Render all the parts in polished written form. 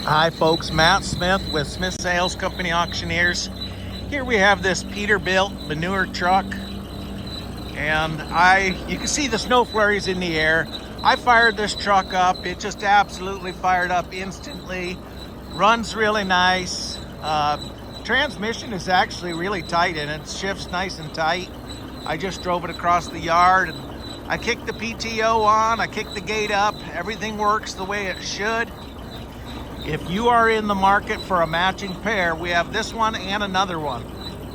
Hi folks, Matt Smith with Smith Sales Company Auctioneers. Here we have this Peterbilt manure truck, and you can see the snow flurries in the air. I fired this truck up. It just absolutely fired up instantly. Runs really nice. Transmission is actually really tight and it shifts nice and tight. I just drove it across the yard and I kicked the PTO on, I kicked the gate up. Everything works the way it should. If you are in the market for a matching pair, we have this one and another one.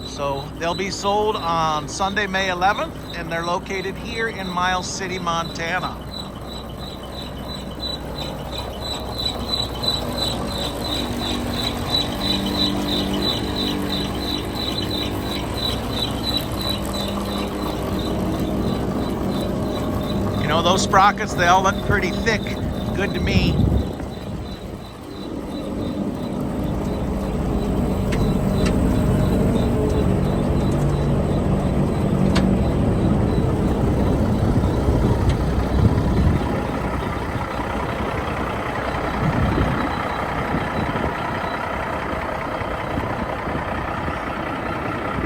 So they'll be sold on Sunday, May 11th, and they're located here in Miles City, Montana. You know, those sprockets, they all look pretty thick. Good to me.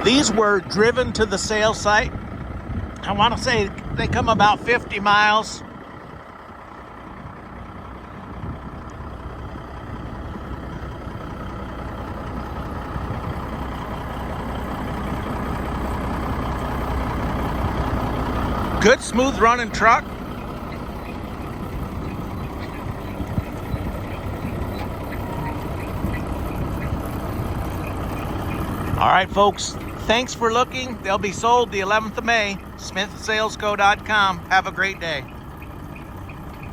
These were driven to the sale site. I want to say they come about 50 miles. Good smooth running truck. All right, folks. Thanks for looking. They'll be sold the 11th of May. SmithSalesCo.com. Have a great day.